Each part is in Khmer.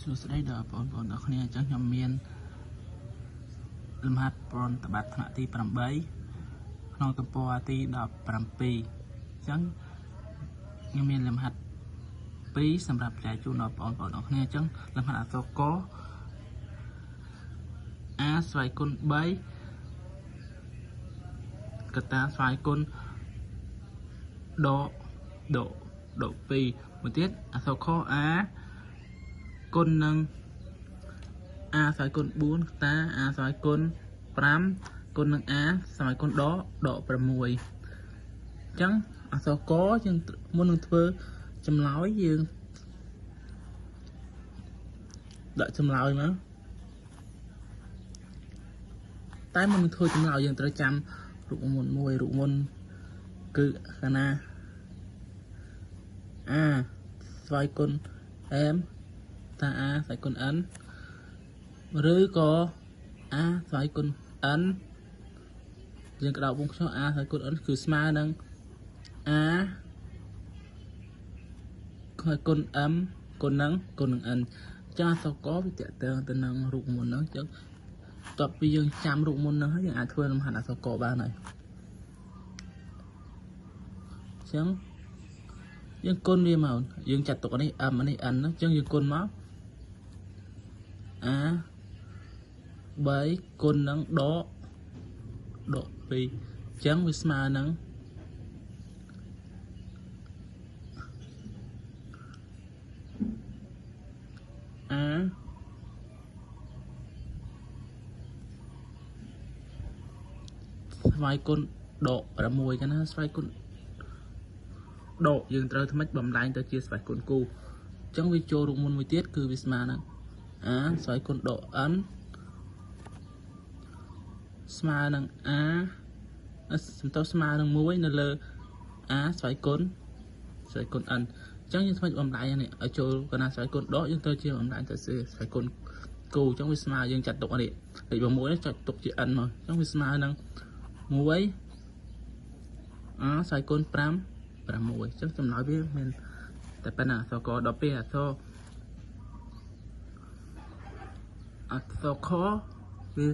សួស្តីដល់បងប្អូនទាំងគ្នាអញ្ចឹងខ្ញុំមានលំហាត់ប្រតិបត្តិថ្នាក់ទី8ក្នុងទំព័រទី17អញ្ចឹងខ្ញុំមានលំហាត់2សម្រាប់ចែកជូនដល់បងប្អូនទាំងគ្នាអញ្ចឹងលំហាត់អក្សរកA ស្វ័យគុណ3កតាស្វ័យគុណដក2មួយទៀតអក្សរខ A គុណនឹង A ស្វ័យគុណ4កតា A ស្វ័យគុណ5គុណនឹង A ស្វ័យគុណដក6អញ្ចឹងអក្សរកយើងមុននឹងធ្វើចម្លើយយើងដាក់ចម្លើយមកតែមុននឹងធ្វើចម្លើយយើងត្រូវចាំរូបមន្តមួយរូបមន្តគឺកាលណា A ស្វ័យគុណ M តា A ស្វ័យគុណ N ឬក៏ A ស្វ័យគុណ N យើងក្តៅវងខ្យល់ A ស្វ័យគុណ N គឺស្មើនឹង A គុណ M គុណនឹង N ចាអក្សរកវាតេតើទៅនឹងរូបមន្តហ្នឹងអញ្ចឹងតបពីយើងចាំរូបមន្តហ្នឹងហើយយើងអាចធ្វើលំហាត់អក្សរកបានហើយអញ្ចឹងយើងគុណវាមកយើងចាត់ទុកនេះ M នេះ N អញ្ចឹងយើងគុណមក A 3គុណនឹងដក2អញ្ចឹងវាស្មើនឹងA ស្វ័យគុណដក6ចឹងណាស្វ័យគុណដកយើងត្រូវថ្មិចបំលែងទៅជាស្វ័យគុណគូអញ្ចឹងវាចូលរូបមន្តមួយទៀតគឺវាស្មើនឹង A ស្វ័យគុណដក N ស្មើនឹង A សំដៅស្មើនឹង1នៅលើ A ស្វ័យគុណ N អញ្ចឹងយើងធ្វើបំលែងនេះឲ្យចូលកណាស្វ័យគុណដកយើងត្រូវជាបំលែងទៅស្វ័យគុណគូអញ្ចឹងវាស្មើយើងចាត់ទុកនេះលេខ6នេះចាត់ទុកជា N មកអញ្ចឹងវាស្មើនឹង1 A ស្វ័យគុណ5 6អញ្ចឹងចម្លើយវាមានតែប៉ុណ្ណាអក្សរកដល់ពេលអក្សរខវា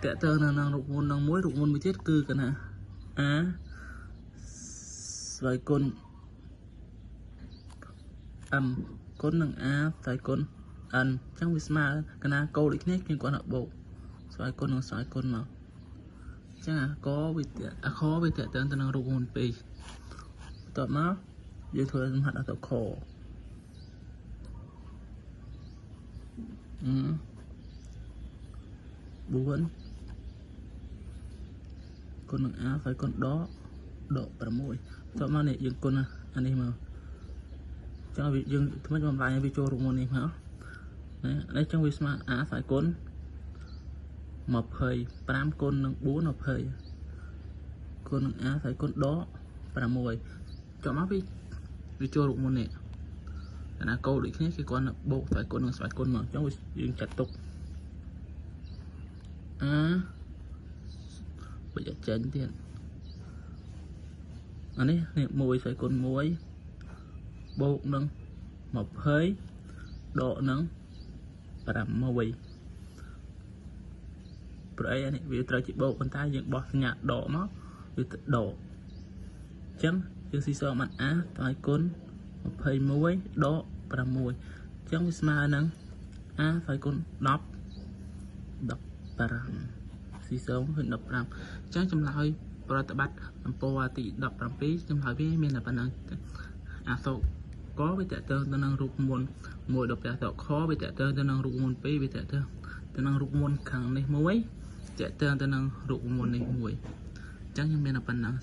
តេតើនៅរូបមន្តនឹងមួយរូបមន្តមួយទៀតគឺកណា A ស្វ័យគុណ M គុណនឹង A ស្វ័យគុណ N អញ្ចឹងវាស្មើកណាកូដូចគ្នាគេគាត់បូកស្វ័យគុណនឹងស្វ័យគុណមកអញ្ចឹងអាកវាអាខវាតេតើទៅនឹងរូបមន្ត2បន្ទាប់មកយើងធ្វើលំហាត់អក្សរខ4គុណនឹង A ស្វ័យគុណដក6បន្ទាប់មកនេះយើងគុណអានេះមកចឹងយើងថ្មិចបំលែងឲ្យវាចូលរូបមន្តនេះមកណានេះចឹងវាស្មើ A ស្វ័យគុណ25គុណនឹង4 20គុណនឹង A ស្វ័យគុណដក6ចុះមកវាចូលរូបមន្តនេះណាកូដូចគ្នាគេគាត់បូកស្វ័យគុណនឹងស្វ័យគុណមកអញ្ចឹងយើងចាត់ទុក A បើយកចេញទៀតអានេះ1ស្វ័យគុណ1បូកនឹង20ដកនឹង6ព្រោះអីនេះវាត្រូវជាបូកប៉ុន្តែយើងបោះសញ្ញាដកមកវាទៅដកអញ្ចឹងយើងស៊ីសងបាន A ស្វ័យគុណ21ដក6អញ្ចឹងវាស្មើនឹង A ស្វ័យគុណ10 15ស៊ីសងឃើញ15អញ្ចឹងចម្លើយប្រតិបត្តិទំព័រទី17ចម្លើយវាមានតែប៉ុណ្ណឹងអក្សរកវាតេតើទៅនឹងរូបមន្ត1ដល់ពេលអក្សរខវាតេតើទៅនឹងរូបមន្ត2វាតេតើទៅនឹងរូបមន្តខាងនេះ1តេតើទៅនឹងរូបមន្តនេះ1អញ្ចឹងខ្ញុំមានតែប៉ុណ្ណឹង